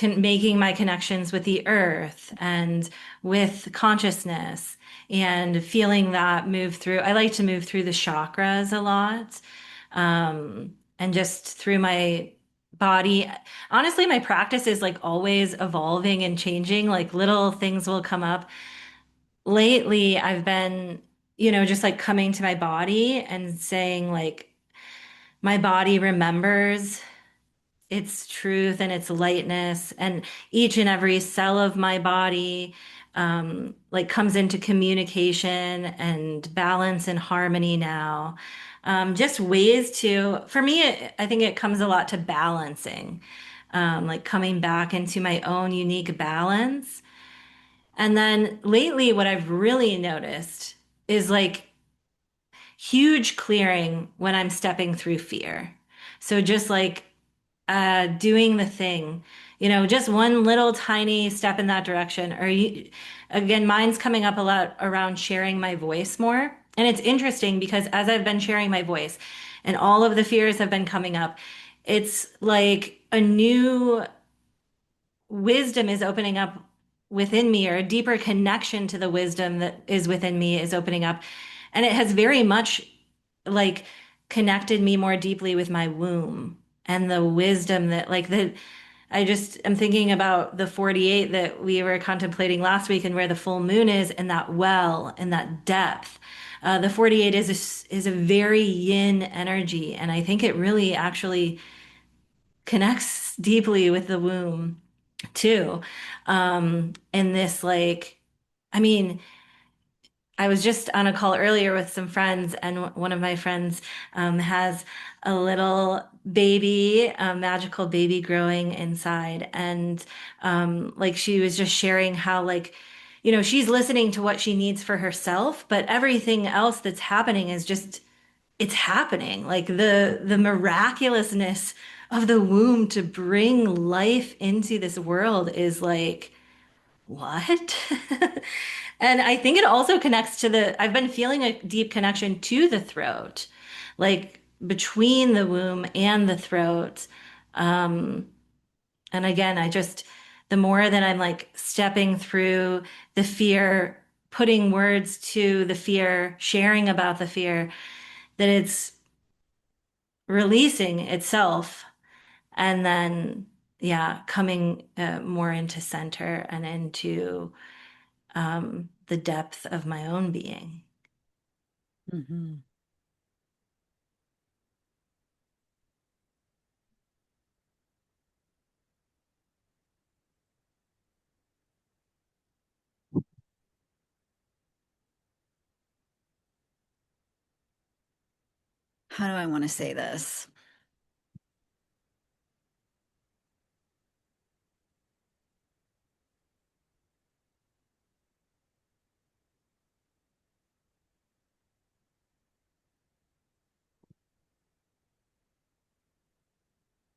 making my connections with the earth and with consciousness and feeling that move through. I like to move through the chakras a lot and just through my body. Honestly, my practice is like always evolving and changing. Like little things will come up lately I've been, just like coming to my body and saying, like, my body remembers its truth and its lightness, and each and every cell of my body, like, comes into communication and balance and harmony now. Just ways for me, I think it comes a lot to balancing, like coming back into my own unique balance. And then lately, what I've really noticed is like huge clearing when I'm stepping through fear. So just like doing the thing, just one little tiny step in that direction. Again, mine's coming up a lot around sharing my voice more. And it's interesting because as I've been sharing my voice and all of the fears have been coming up, it's like a new wisdom is opening up within me, or a deeper connection to the wisdom that is within me is opening up. And it has very much like connected me more deeply with my womb and the wisdom that I just am thinking about the 48 that we were contemplating last week and where the full moon is and that well and that depth. The 48 is a very yin energy. And I think it really actually connects deeply with the womb too. And this, like, I mean, I was just on a call earlier with some friends, and one of my friends has a little baby, a magical baby growing inside. And like she was just sharing how, like, she's listening to what she needs for herself, but everything else that's happening is just it's happening. Like the miraculousness of the womb to bring life into this world is like, what? And I think it also connects to I've been feeling a deep connection to the throat, like between the womb and the throat. And again, the more that I'm like stepping through the fear, putting words to the fear, sharing about the fear, that it's releasing itself and then, yeah, coming more into center and into the depth of my own being. Mhm. How do I want to say this?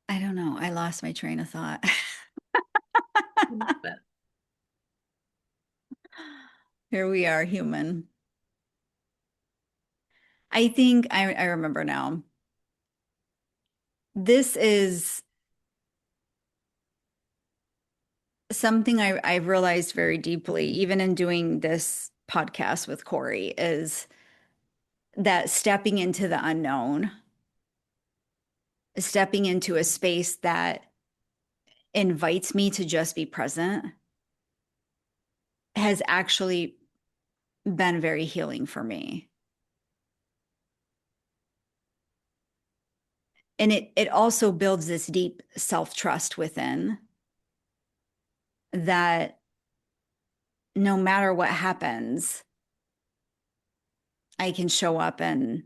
I don't know. I lost my train of thought. Here we are, human. I think I remember now. This is something I've realized very deeply, even in doing this podcast with Cori, is that stepping into the unknown, stepping into a space that invites me to just be present has actually been very healing for me. And it also builds this deep self-trust within that no matter what happens, I can show up and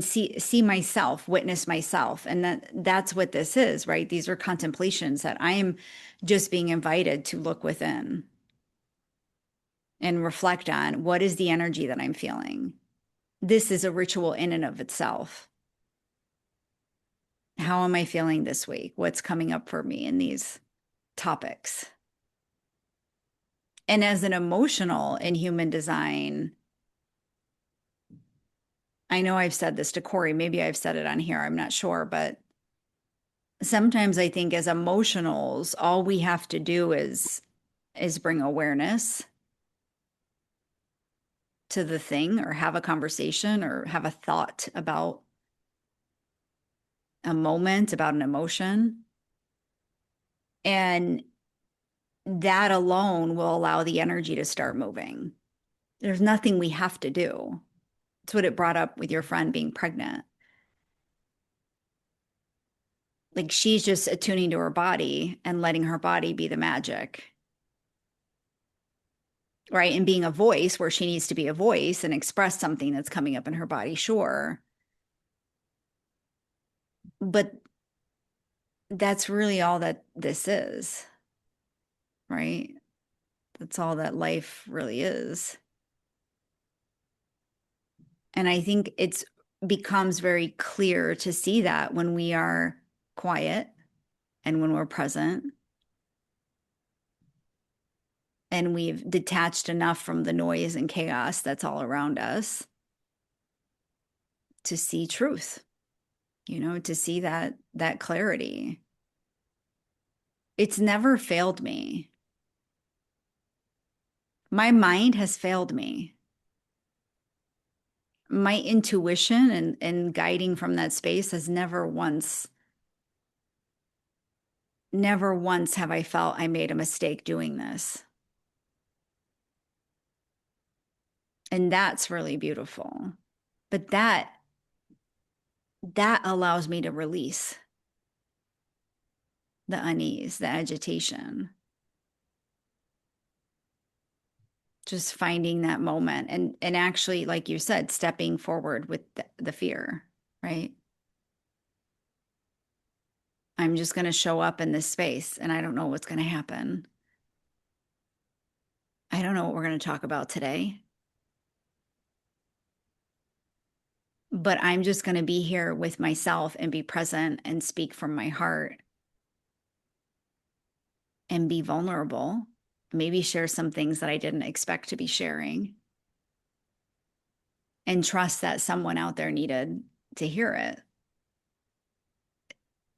see myself, witness myself. And that's what this is, right? These are contemplations that I am just being invited to look within and reflect on what is the energy that I'm feeling. This is a ritual in and of itself. How am I feeling this week? What's coming up for me in these topics? And as an emotional in human design, I know I've said this to Cori, maybe I've said it on here, I'm not sure, but sometimes I think as emotionals, all we have to do is bring awareness to the thing or have a conversation or have a thought about a moment, about an emotion. And that alone will allow the energy to start moving. There's nothing we have to do. It's what it brought up with your friend being pregnant. Like she's just attuning to her body and letting her body be the magic, right? And being a voice where she needs to be a voice and express something that's coming up in her body, sure. But that's really all that this is, right? That's all that life really is. And I think it's becomes very clear to see that when we are quiet and when we're present and we've detached enough from the noise and chaos that's all around us to see truth, to see that clarity. It's never failed me. My mind has failed me. My intuition and guiding from that space has never once have I felt I made a mistake doing this. And that's really beautiful. But that allows me to release the unease, the agitation. Just finding that moment and actually, like you said, stepping forward with the fear, right? I'm just going to show up in this space and I don't know what's going to happen. I don't know what we're going to talk about today, but I'm just going to be here with myself and be present and speak from my heart and be vulnerable. Maybe share some things that I didn't expect to be sharing and trust that someone out there needed to hear it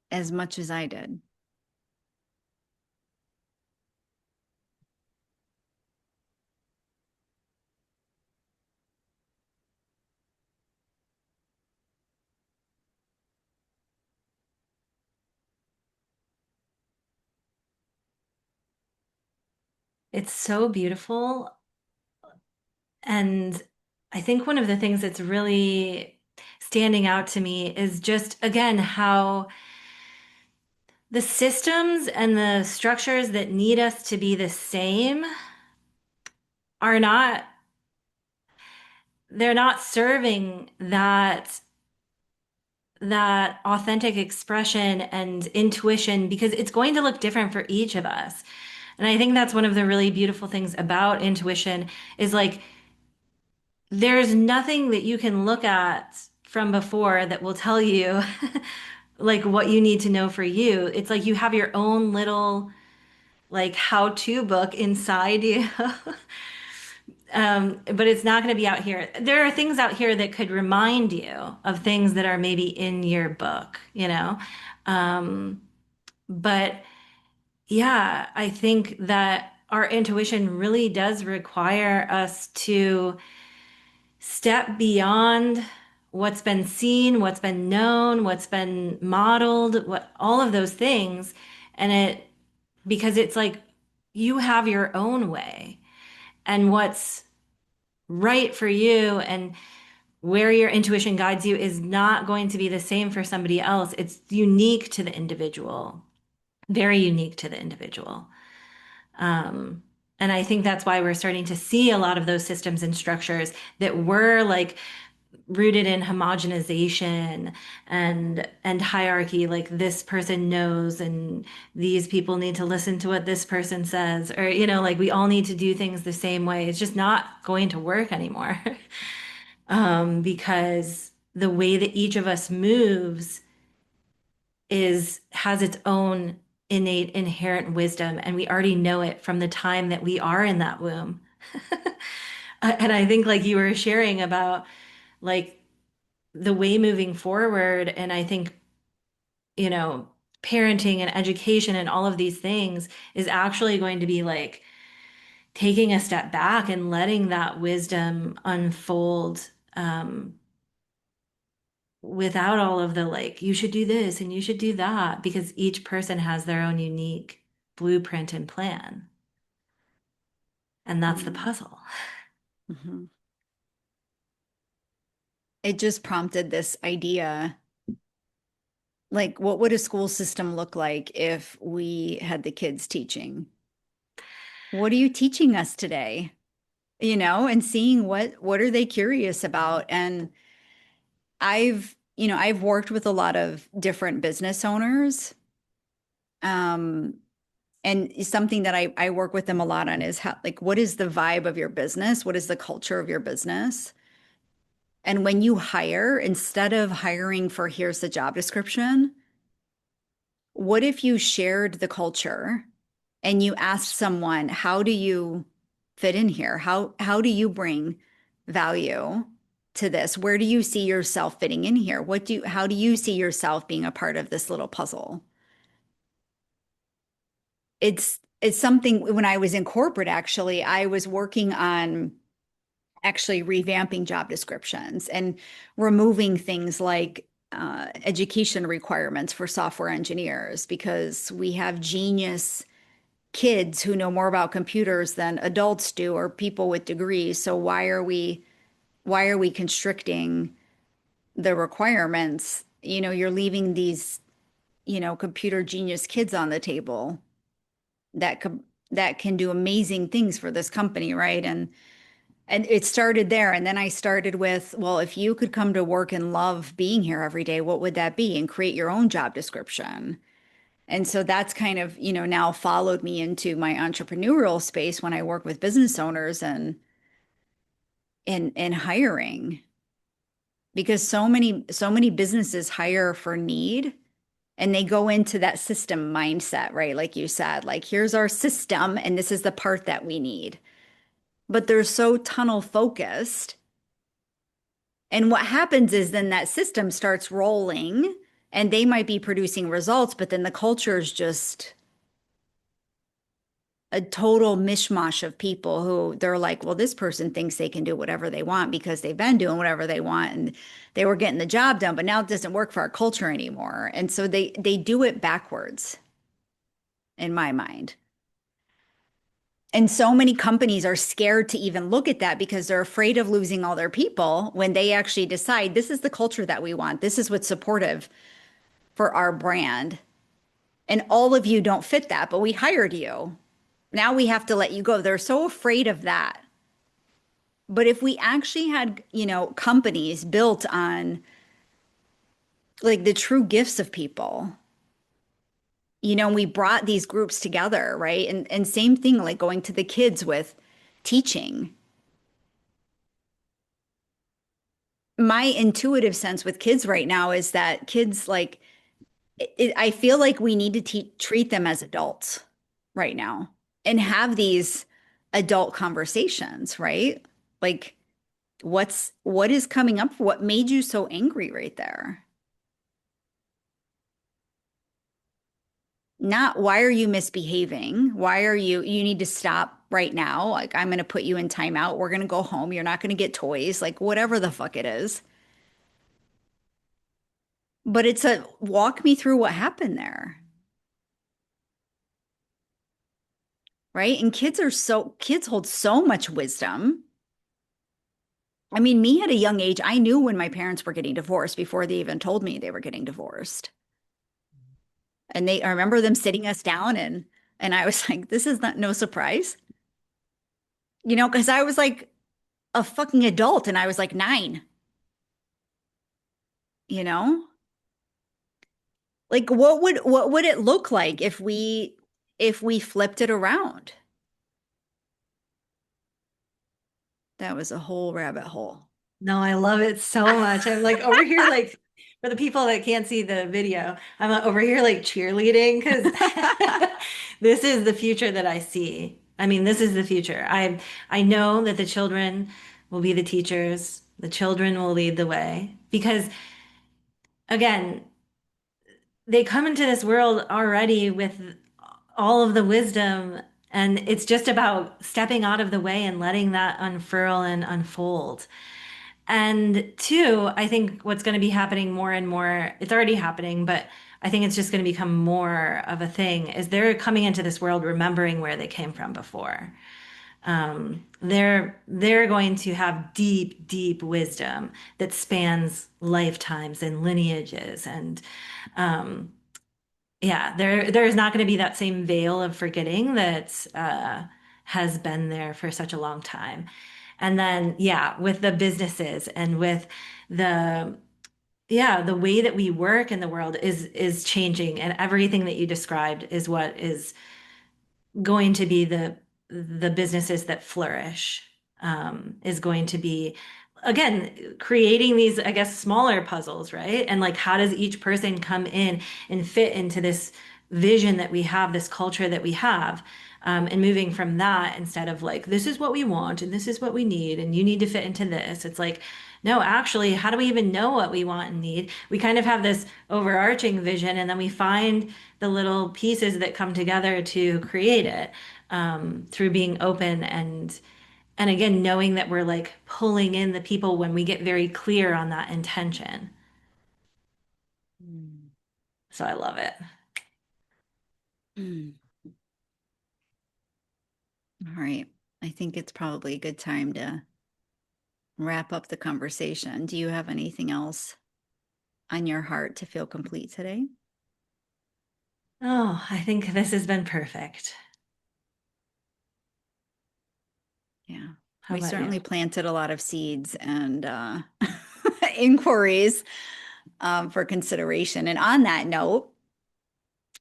as much as I did. It's so beautiful. And I think one of the things that's really standing out to me is just, again, how the systems and the structures that need us to be the same are not, they're not serving that authentic expression and intuition because it's going to look different for each of us. And I think that's one of the really beautiful things about intuition is like there's nothing that you can look at from before that will tell you like what you need to know for you. It's like you have your own little like how-to book inside you. But it's not going to be out here. There are things out here that could remind you of things that are maybe in your book, you know? Um, but yeah, I think that our intuition really does require us to step beyond what's been seen, what's been known, what's been modeled, what all of those things. And it, because it's like you have your own way and what's right for you and where your intuition guides you is not going to be the same for somebody else. It's unique to the individual, very unique to the individual. Um, and I think that's why we're starting to see a lot of those systems and structures that were like rooted in homogenization and hierarchy, like this person knows and these people need to listen to what this person says, or you know, like we all need to do things the same way. It's just not going to work anymore. Because the way that each of us moves is has its own innate inherent wisdom and we already know it from the time that we are in that womb. And I think like you were sharing about like the way moving forward and I think you know parenting and education and all of these things is actually going to be like taking a step back and letting that wisdom unfold without all of the like, you should do this and you should do that, because each person has their own unique blueprint and plan. And that's the puzzle. Mm-hmm. It just prompted this idea, like, what would a school system look like if we had the kids teaching? What are you teaching us today? And seeing what are they curious about? And I've worked with a lot of different business owners. Um, and something that I work with them a lot on is how, like, what is the vibe of your business? What is the culture of your business? And when you hire, instead of hiring for here's the job description, what if you shared the culture and you asked someone, how do you fit in here? How do you bring value to this? Where do you see yourself fitting in here? How do you see yourself being a part of this little puzzle? It's something when I was in corporate, actually, I was working on actually revamping job descriptions and removing things like education requirements for software engineers because we have genius kids who know more about computers than adults do or people with degrees. So why are we constricting the requirements? You're leaving these, computer genius kids on the table that could that can do amazing things for this company, right? And it started there. And then I started with, well, if you could come to work and love being here every day, what would that be? And create your own job description. And so that's kind of, now followed me into my entrepreneurial space when I work with business owners and hiring because so many businesses hire for need and they go into that system mindset, right? Like you said, like here's our system and this is the part that we need. But they're so tunnel focused. And what happens is then that system starts rolling and they might be producing results, but then the culture is just a total mishmash of people who they're like, well, this person thinks they can do whatever they want because they've been doing whatever they want and they were getting the job done, but now it doesn't work for our culture anymore. And so they do it backwards in my mind. And so many companies are scared to even look at that because they're afraid of losing all their people when they actually decide this is the culture that we want. This is what's supportive for our brand. And all of you don't fit that, but we hired you. Now we have to let you go. They're so afraid of that. But if we actually had, companies built on like the true gifts of people, we brought these groups together, right? And same thing, like going to the kids with teaching. My intuitive sense with kids right now is that kids like I feel like we need to treat them as adults right now and have these adult conversations, right? Like what is coming up? What made you so angry right there? Not why are you misbehaving? Why are you need to stop right now? Like I'm going to put you in timeout. We're going to go home. You're not going to get toys, like whatever the fuck it is. But it's a walk me through what happened there, right? And kids hold so much wisdom. I mean, me at a young age, I knew when my parents were getting divorced before they even told me they were getting divorced. And I remember them sitting us down and I was like, this is not no surprise. Because I was like a fucking adult and I was like 9, you know? Like what would it look like if we flipped it around? That was a whole rabbit hole. No, I love it so much. I'm like over here, like for the people that can't see the video, I'm over here like cheerleading because this is the future that I see. I mean, this is the future. I know that the children will be the teachers. The children will lead the way because again, they come into this world already with all of the wisdom, and it's just about stepping out of the way and letting that unfurl and unfold. And two, I think what's going to be happening more and more, it's already happening, but I think it's just going to become more of a thing, is they're coming into this world remembering where they came from before. They're going to have deep, deep wisdom that spans lifetimes and lineages. And yeah, there's not going to be that same veil of forgetting that has been there for such a long time. And then, yeah, with the businesses and with the yeah, the way that we work in the world is changing, and everything that you described is what is going to be the businesses that flourish. Is going to be again creating these, I guess, smaller puzzles, right? And like, how does each person come in and fit into this vision that we have, this culture that we have? And moving from that, instead of like, this is what we want and this is what we need, and you need to fit into this. It's like, no, actually, how do we even know what we want and need? We kind of have this overarching vision, and then we find the little pieces that come together to create it, through being open and again, knowing that we're like pulling in the people when we get very clear on that intention. Mm. So I love it. Mm. All right. I think it's probably a good time to wrap up the conversation. Do you have anything else on your heart to feel complete today? Oh, I think this has been perfect. Yeah. How We about you? certainly planted a lot of seeds and inquiries for consideration. And on that note,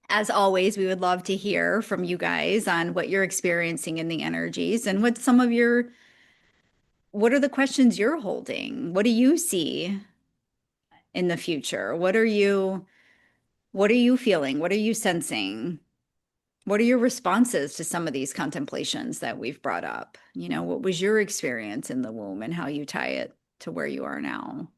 as always, we would love to hear from you guys on what you're experiencing in the energies and what are the questions you're holding? What do you see in the future? What are you feeling? What are you sensing? What are your responses to some of these contemplations that we've brought up? What was your experience in the womb and how you tie it to where you are now?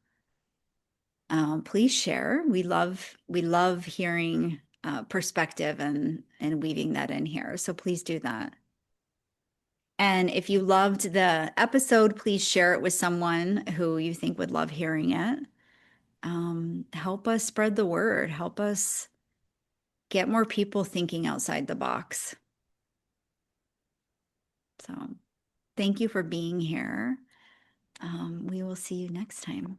Please share. We love hearing perspective and weaving that in here. So please do that. And if you loved the episode, please share it with someone who you think would love hearing it. Help us spread the word. Help us get more people thinking outside the box. So thank you for being here. We will see you next time.